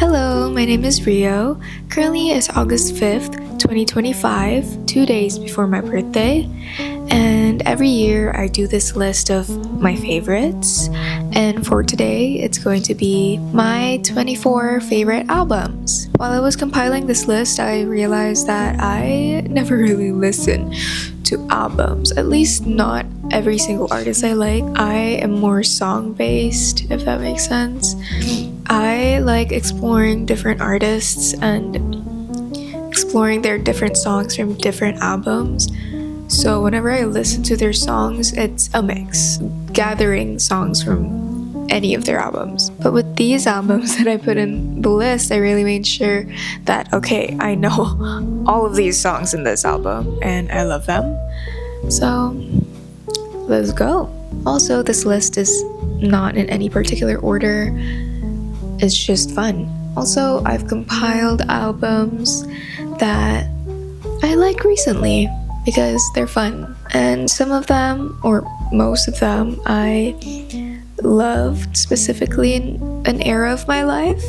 Hello, my name is Rio. Currently it's August 5th, 2025, 2 days before my birthday. And every year I do this list of my favorites. And for today, it's going to be my 24 favorite albums. While I was compiling this list, I realized that I never really listen to albums, at least not every single artist I like. I am more song based, if that makes sense. I like exploring different artists and exploring their different songs from different albums. So whenever I listen to their songs, it's a mix, gathering songs from any of their albums. But with these albums that I put in the list, I really made sure that, okay, I know all of these songs in this album and I love them. So let's go. Also, this list is not in any particular order. It's just fun. Also, I've compiled albums that I like recently because they're fun. And some of them, or most of them, I loved specifically in an era of my life.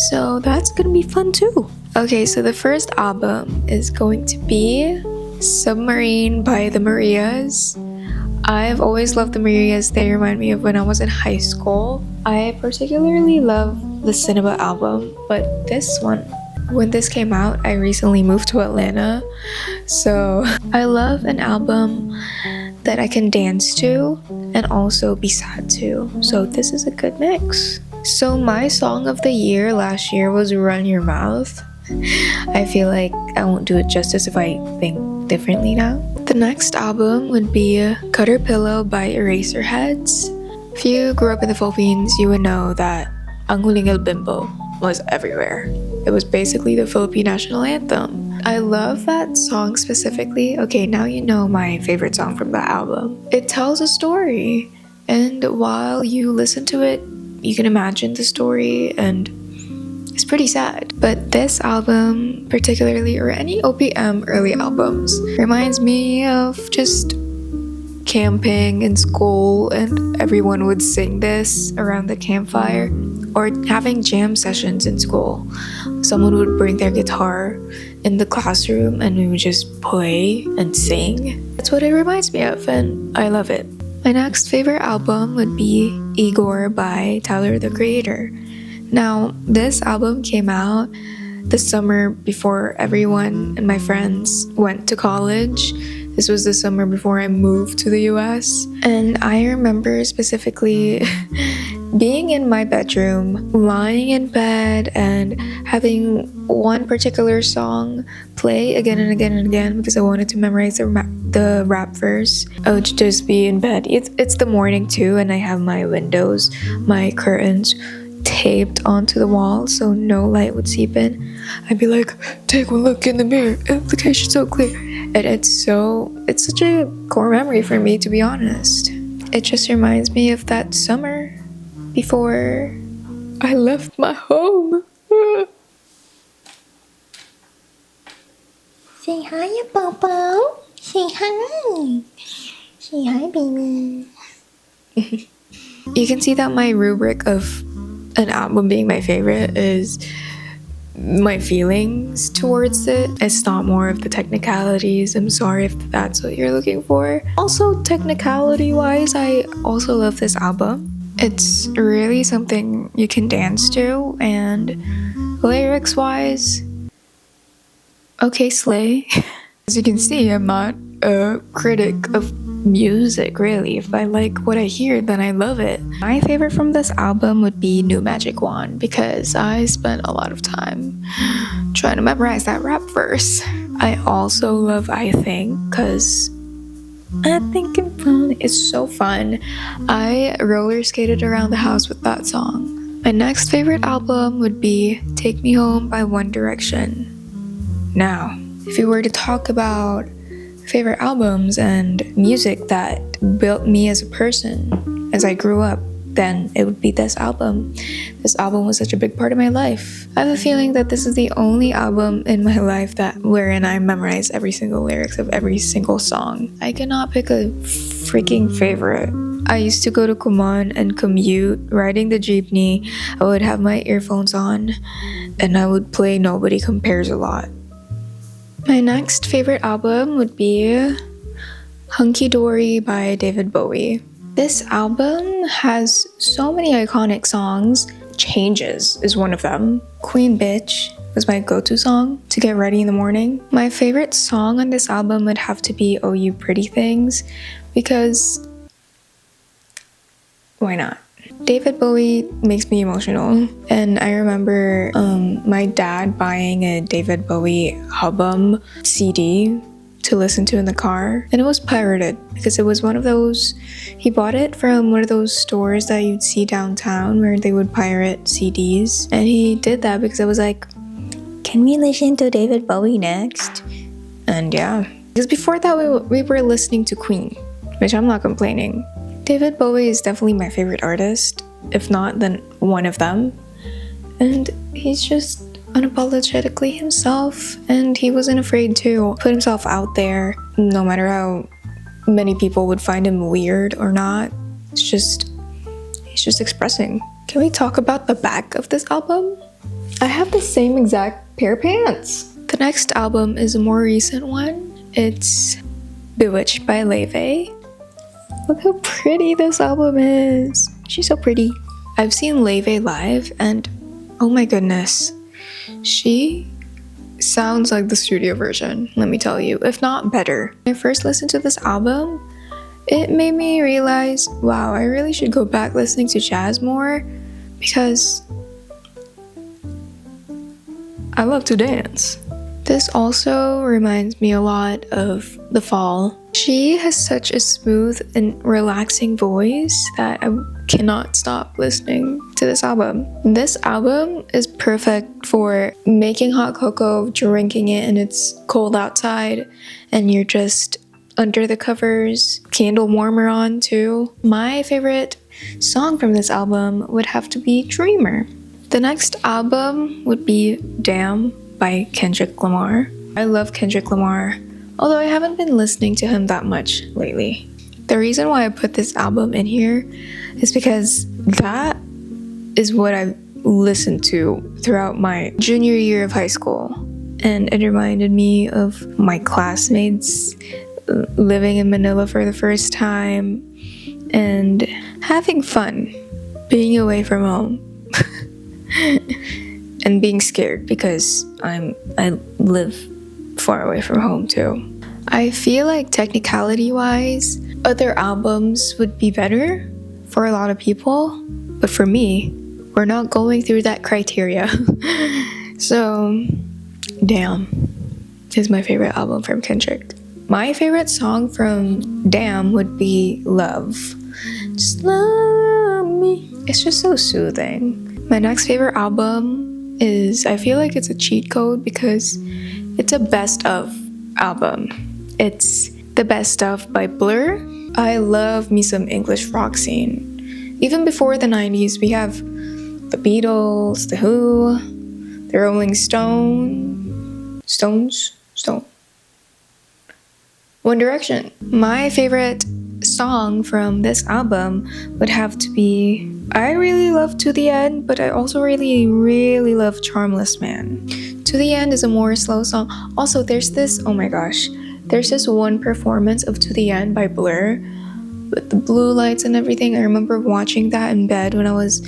So that's gonna be fun too. Okay, so the first album is going to be Submarine by the Marias. I've always loved the Marias. They remind me of when I was in high school. I particularly love the Cinema album, but this one, when this came out, I recently moved to Atlanta. So I love an album that I can dance to and also be sad to. So this is a good mix. So my song of the year last year was Run Your Mouth. I feel like I won't do it justice if I think differently now. The next album would be Caterpillar by Eraserheads. If you grew up in the Philippines, you would know that Ang Huling El Bimbo was everywhere. It was basically the Philippine national anthem. I love that song specifically. Okay, now you know my favorite song from that album. It tells a story, and while you listen to it, you can imagine the story, and it's pretty sad. But this album particularly, or any OPM early albums, reminds me of just camping in school and everyone would sing this around the campfire, or having jam sessions in school. Someone would bring their guitar in the classroom and we would just play and sing. That's what it reminds me of, and I love it. My next favorite album would be Igor by Tyler the Creator. Now, this album came out the summer before everyone and my friends went to college. This was the summer before I moved to the US. And I remember specifically being in my bedroom, lying in bed, and having one particular song play again and again and again because I wanted to memorize the rap verse. I would just be in bed. It's the morning too, and I have my windows, my curtains taped onto the wall so no light would seep in. I'd be like, take one look in the mirror, implication's so clear. And it's such a core memory for me, to be honest. It just reminds me of that summer before I left my home. Say hi, Popo. Say hi. Say hi, baby. You can see that my rubric of an album being my favorite is my feelings towards it. It's not more of the technicalities. I'm sorry if that's what you're looking for. Also, technicality wise, I also love this album. It's really something you can dance to, and lyrics wise, okay, slay. As you can see, I'm not a critic of music, really. If I like what I hear, then I love it. My favorite from this album would be New Magic Wand because I spent a lot of time trying to memorize that rap verse. I also love I Think because I think I'm fun. It's so fun. I roller skated around the house with that song. My next favorite album would be Take Me Home by One Direction. Now, if you were to talk about favorite albums and music that built me as a person as I grew up, then it would be this album. This album was such a big part of my life. I have a feeling that this is the only album in my life wherein I memorize every single lyrics of every single song. I cannot pick a freaking favorite. I used to go to Kuman and commute, riding the jeepney. I would have my earphones on and I would play Nobody Compares a lot. My next favorite album would be Hunky Dory by David Bowie. This album has so many iconic songs. Changes is one of them. Queen Bitch was my go-to song to get ready in the morning. My favorite song on this album would have to be Oh You Pretty Things, because why not? David Bowie makes me emotional, and I remember my dad buying a David Bowie album CD to listen to in the car, and it was pirated because it was one of those, he bought it from one of those stores that you'd see downtown where they would pirate CDs, and he did that because I was like, can we listen to David Bowie next? And yeah, because before that we were listening to Queen, which I'm not complaining. David Bowie is definitely my favorite artist, if not then one of them, and he's just unapologetically himself, and he wasn't afraid to put himself out there no matter how many people would find him weird or not. He's just expressing. Can we talk about the back of this album? I have the same exact pair of pants. The next album is a more recent one. It's Bewitched by Leve. Look how pretty this album is. She's so pretty. I've seen Leve live and oh my goodness, she sounds like the studio version, let me tell you, if not better. When I first listened to this album, it made me realize, wow, I really should go back listening to jazz more because I love to dance. This also reminds me a lot of The Fall. She has such a smooth and relaxing voice that I cannot stop listening to this album. This album is perfect for making hot cocoa, drinking it, and it's cold outside, and you're just under the covers, candle warmer on too. My favorite song from this album would have to be Dreamer. The next album would be Damn by Kendrick Lamar. I love Kendrick Lamar, although I haven't been listening to him that much lately. The reason why I put this album in here is because that is what I listened to throughout my junior year of high school, and it reminded me of my classmates living in Manila for the first time and having fun being away from home. And being scared because I live far away from home too. I feel like technicality wise, other albums would be better for a lot of people, but for me, we're not going through that criteria. So, Damn is my favorite album from Kendrick. My favorite song from Damn would be Love. Just love me. It's just so soothing. My next favorite album is, I feel like it's a cheat code because it's a best of album. It's the Best Of by Blur. I love me some English rock scene. Even before the 90s, we have the Beatles, the Who, the Rolling Stones, One Direction. My favorite song from this album would have to be, I really love To The End, but I also really love Charmless Man. To The End is a more slow song. Also, there's this one performance of To The End by Blur with the blue lights and everything. I remember watching that in bed when I was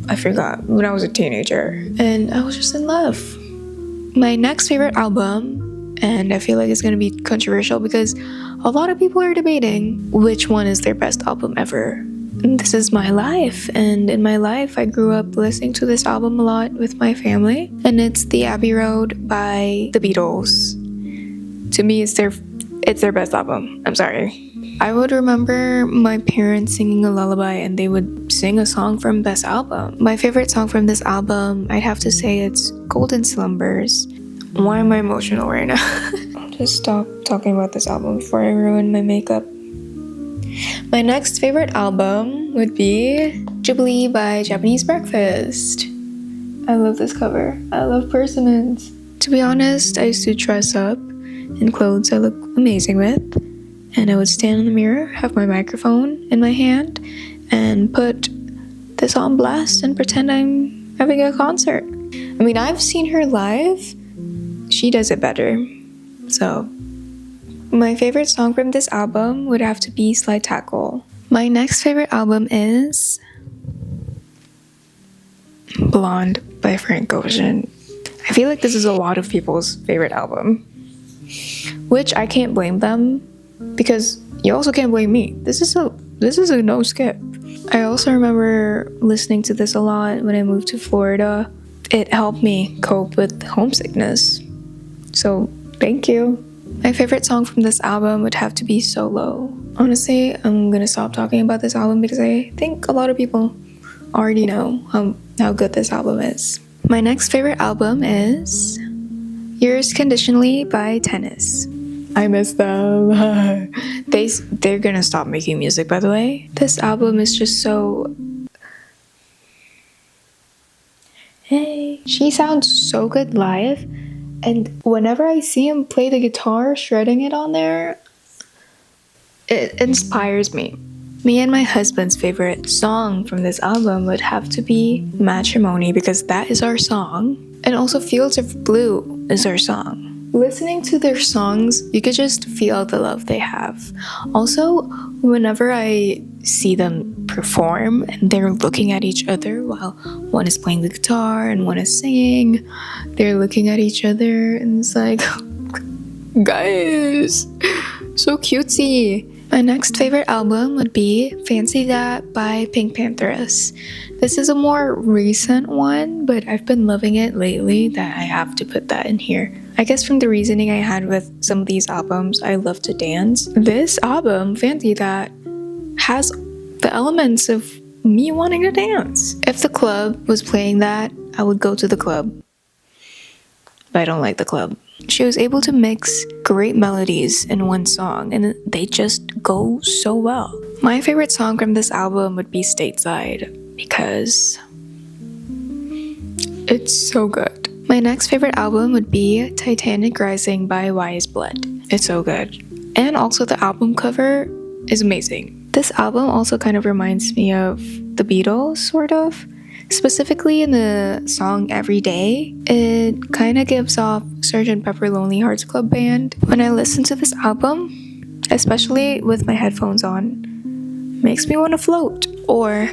a teenager, and I was just in love. My next favorite album, and I feel like it's gonna be controversial because a lot of people are debating which one is their best album ever. And this is My Life, and in my life I grew up listening to this album a lot with my family, and it's The Abbey Road by the Beatles. To me, it's their best album. I'm sorry. I would remember my parents singing a lullaby and they would sing a song from this album. My favorite song from this album, I'd have to say it's Golden Slumbers. Why am I emotional right now? I'll just stop talking about this album before I ruin my makeup. My next favorite album would be Jubilee by Japanese Breakfast. I love this cover. I love persimmons. To be honest, I used to dress up in clothes I look amazing with, and I would stand in the mirror, have my microphone in my hand, and put this on blast and pretend I'm having a concert. I mean, I've seen her live. She does it better. So, my favorite song from this album would have to be Slide Tackle. My next favorite album is Blonde by Frank Ocean. I feel like this is a lot of people's favorite album, which I can't blame them, because you also can't blame me. This is a no skip. I also remember listening to this a lot when I moved to Florida. It helped me cope with homesickness. So, thank you. My favorite song from this album would have to be Solo. Honestly, I'm gonna stop talking about this album because I think a lot of people already know how good this album is. My next favorite album is Yours Conditionally by Tennis. I miss them. They're gonna stop making music, by the way. This album is just so... Hey. She sounds so good live, and whenever I see him play the guitar, shredding it on there, it inspires me. Me and my husband's favorite song from this album would have to be Matrimony, because that is our song. And also Fields of Blue is our song. Listening to their songs, you could just feel the love they have. Also, whenever I see them perform and they're looking at each other while one is playing the guitar and one is singing, they're looking at each other and it's like, guys, so cutesy. My next favorite album would be Fancy That by Pink Panthers. This is a more recent one, but I've been loving it lately that I have to put that in here. I guess from the reasoning I had with some of these albums, I love to dance. This album, Fancy That, has the elements of me wanting to dance. If the club was playing that, I would go to the club. But I don't like the club. She was able to mix great melodies in one song, and they just go so well. My favorite song from this album would be Stateside, because it's so good. My next favorite album would be Titanic Rising by Wise Blood. It's so good. And also the album cover is amazing. This album also kind of reminds me of the Beatles, sort of. Specifically in the song Every Day, it kind of gives off Sgt. Pepper Lonely Hearts Club Band. When I listen to this album, especially with my headphones on, makes me want to float. Or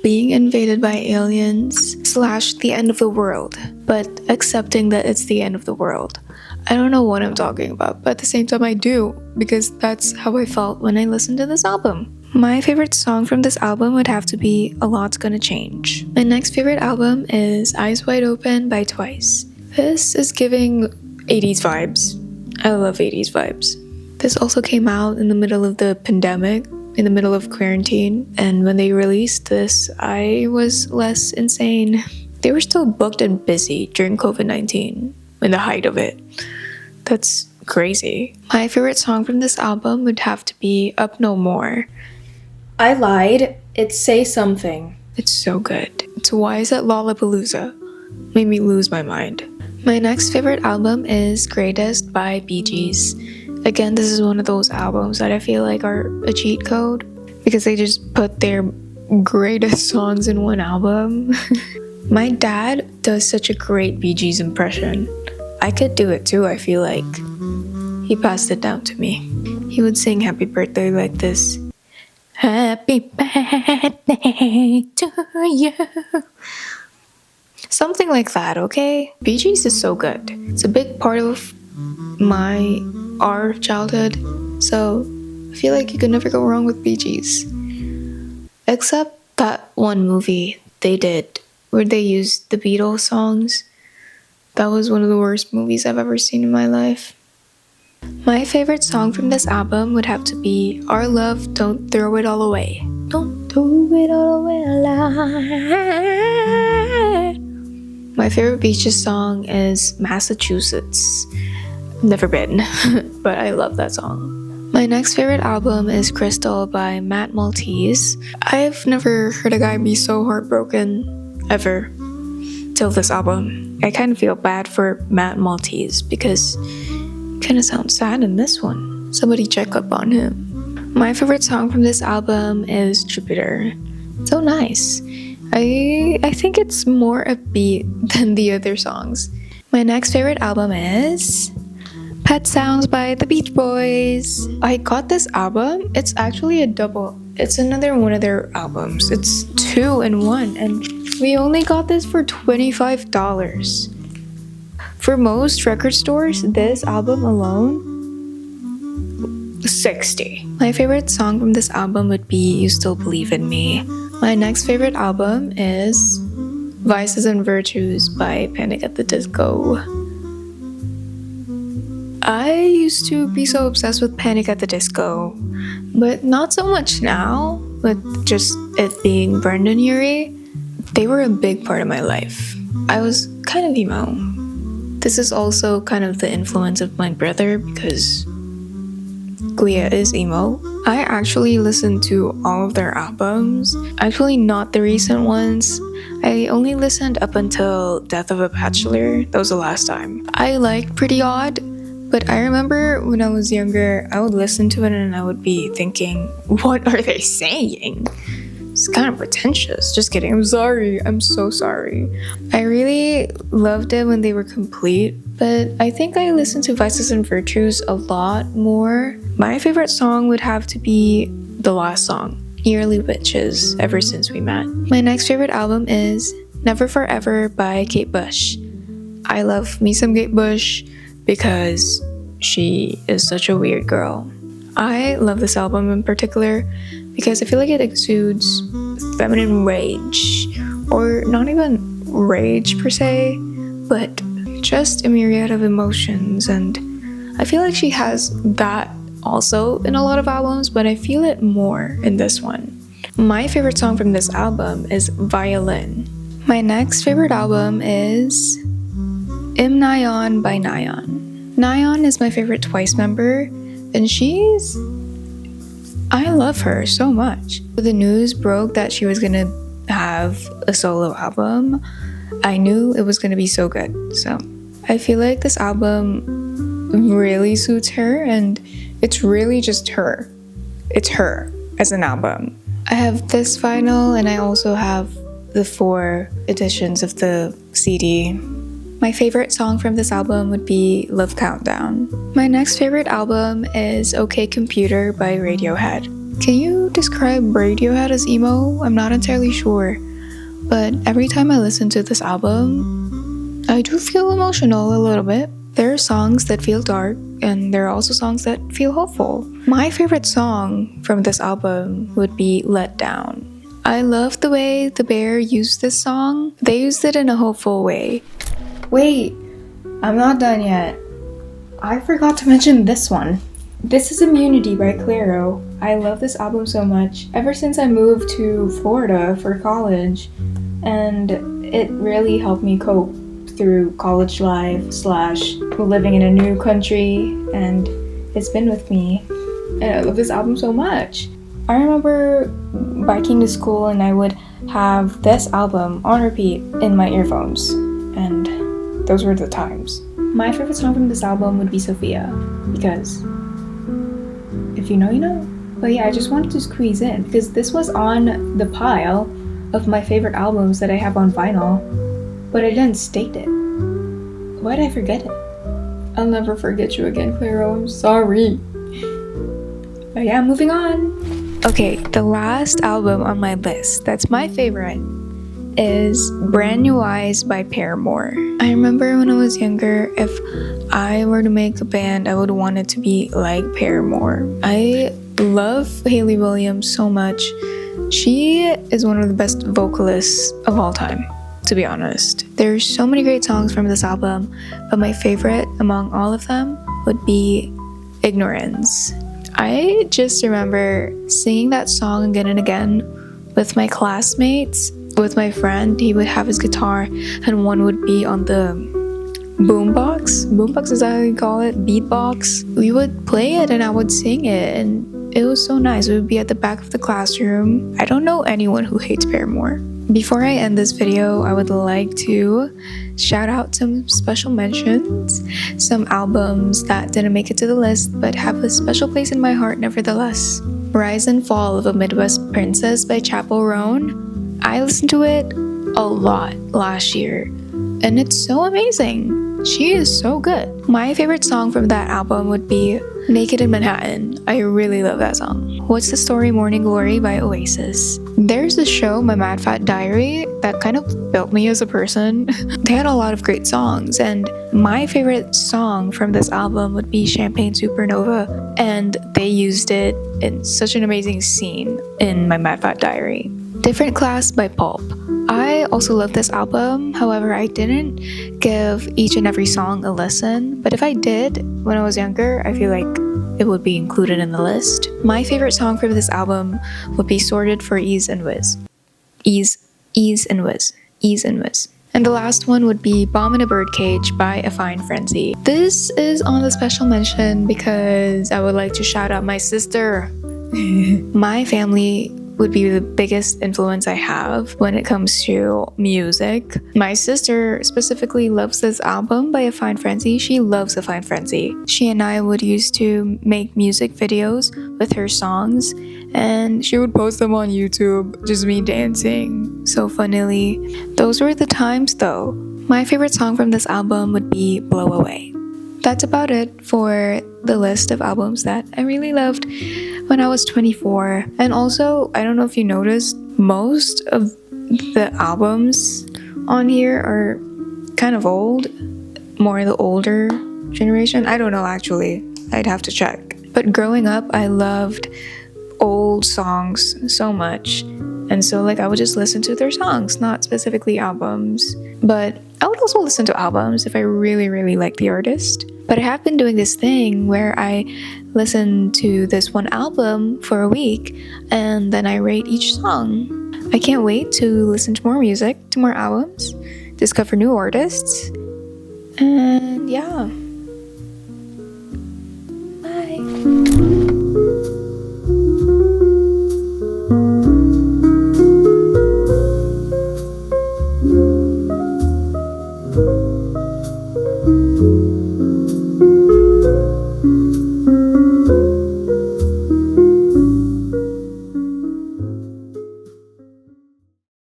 being invaded by aliens / the end of the world, but accepting that it's the end of the world. I don't know what I'm talking about, but at the same time I do, because that's how I felt when I listened to this album. My favorite song from this album would have to be A Lot's Gonna Change. My next favorite album is Eyes Wide Open by Twice. This is giving 80s vibes. I love 80s vibes. This also came out in the middle of the pandemic, in the middle of quarantine, and when they released this, I was less insane. They were still booked and busy during COVID-19, in the height of it. That's crazy. My favorite song from this album would have to be Up No More. I lied. It's Say Something. It's so good. It's Wise at Lollapalooza. Made me lose my mind. My next favorite album is Greatest by Bee Gees. Again, this is one of those albums that I feel like are a cheat code, because they just put their greatest songs in one album. My dad does such a great Bee Gees impression. I could do it too, I feel like. He passed it down to me. He would sing Happy Birthday like this. Happy birthday to you. Something like that, okay? Bee Gees is so good. It's a big part of our childhood, so I feel like you could never go wrong with Bee Gees. Except that one movie they did where they used the Beatles songs. That was one of the worst movies I've ever seen in my life. My favorite song from this album would have to be Our Love, Don't Throw It All Away. Don't throw it all away alive. My favorite Beaches song is Massachusetts. Never been, but I love that song. My next favorite album is Crystal by Matt Maltese. I've never heard a guy be so heartbroken, ever, till this album. I kind of feel bad for Matt Maltese because he kind of sounds sad in this one. somebody check up on him. My favorite song from this album is Jupiter. So nice. I think it's more upbeat than the other songs. My next favorite album is Pet Sounds by the Beach Boys. I got this album. It's actually a double. It's another one of their albums. It's 2 in 1, and we only got this for $25. For most record stores, this album alone, $60. My favorite song from this album would be You Still Believe in Me. My next favorite album is Vices and Virtues by Panic at the Disco. I used to be so obsessed with Panic at the Disco, but not so much now, with just it being Brendan Urie. They were a big part of my life. I was kind of emo. This is also kind of the influence of my brother because Guia is emo. I actually listened to all of their albums. Actually, not the recent ones. I only listened up until Death of a Bachelor. That was the last time. I liked Pretty Odd, but I remember when I was younger, I would listen to it and I would be thinking, what are they saying? It's kind of pretentious. Just kidding. I'm sorry. I'm so sorry. I really loved it when they were complete, but I think I listened to Vices and Virtues a lot more. My favorite song would have to be the last song, Yearly Witches, Ever Since We Met. My next favorite album is Never Forever by Kate Bush. I love me some Kate Bush because she is such a weird girl. I love this album in particular because I feel like it exudes feminine rage, or not even rage per se, but just a myriad of emotions, and I feel like she has that also in a lot of albums, but I feel it more in this one. My favorite song from this album is Violin. My next favorite album is Im Nayeon by Nayeon. Nayeon is my favorite Twice member, and I love her so much. The news broke that she was gonna have a solo album. I knew it was gonna be so good. So I feel like this album really suits her, and it's really just her. It's her as an album. I have this vinyl, and I also have the 4 editions of the CD. My favorite song from this album would be Love Countdown. My next favorite album is OK Computer by Radiohead. Can you describe Radiohead as emo? I'm not entirely sure, but every time I listen to this album, I do feel emotional a little bit. There are songs that feel dark, and there are also songs that feel hopeful. My favorite song from this album would be Let Down. I love the way The Bear used this song. They used it in a hopeful way. Wait, I'm not done yet. I forgot to mention this one. This is Immunity by Clairo. I love this album so much ever since I moved to Florida for college, and it really helped me cope through college life / living in a new country, and it's been with me. And I love this album so much. I remember biking to school and I would have this album on repeat in my earphones, and those were the times. My favorite song from this album would be Sophia, because if you know, you know. But yeah, I just wanted to squeeze in because this was on the pile of my favorite albums that I have on vinyl, but I didn't state it. Why did I forget it? I'll never forget you again, Clairo. I'm sorry. But yeah, moving on. Okay, the last album on my list that's my favorite is Brand New Eyes by Paramore. I remember when I was younger, if I were to make a band, I would want it to be like Paramore. I love Hayley Williams so much. She is one of the best vocalists of all time, to be honest. There's so many great songs from this album, but my favorite among all of them would be Ignorance. I just remember singing that song again and again with my classmates. With my friend, he would have his guitar and one would be on the boombox. Boombox is how you call it, beatbox. We would play it and I would sing it, and it was so nice. We would be at the back of the classroom. I don't know anyone who hates Paramore. Before I end this video, I would like to shout out some special mentions, some albums that didn't make it to the list but have a special place in my heart nevertheless. Rise and Fall of a Midwest Princess by Chappell Roan. I listened to it a lot last year, and it's so amazing. She is so good. My favorite song from that album would be Naked in Manhattan. I really love that song. What's the Story Morning Glory by Oasis. There's a show, My Mad Fat Diary, that kind of built me as a person. They had a lot of great songs, and my favorite song from this album would be Champagne Supernova, and they used it in such an amazing scene in My Mad Fat Diary. Different Class by Pulp. I also love this album, however, I didn't give each and every song a listen, but if I did when I was younger, I feel like it would be included in the list. My favorite song from this album would be Sorted for Ease and Wiz. Ease and Wiz. And the last one would be Bomb in a Birdcage by A Fine Frenzy. This is on the special mention because I would like to shout out my sister. My family would be the biggest influence I have when it comes to music. My sister specifically loves this album by A Fine Frenzy. She loves A Fine Frenzy. She and I would used to make music videos with her songs, and she would post them on YouTube, just me dancing so funnily. Those were the times though. My favorite song from this album would be Blow Away. That's about it for the list of albums that I really loved when I was 24. And also, I don't know if you noticed, most of the albums on here are kind of old, more the older generation. I don't know actually, I'd have to check. But growing up, I loved old songs so much. And so I would just listen to their songs, not specifically albums. But I would also listen to albums if I really, really like the artist. But I have been doing this thing where I listen to this one album for a week and then I rate each song. I can't wait to listen to more music, to more albums, discover new artists. And yeah.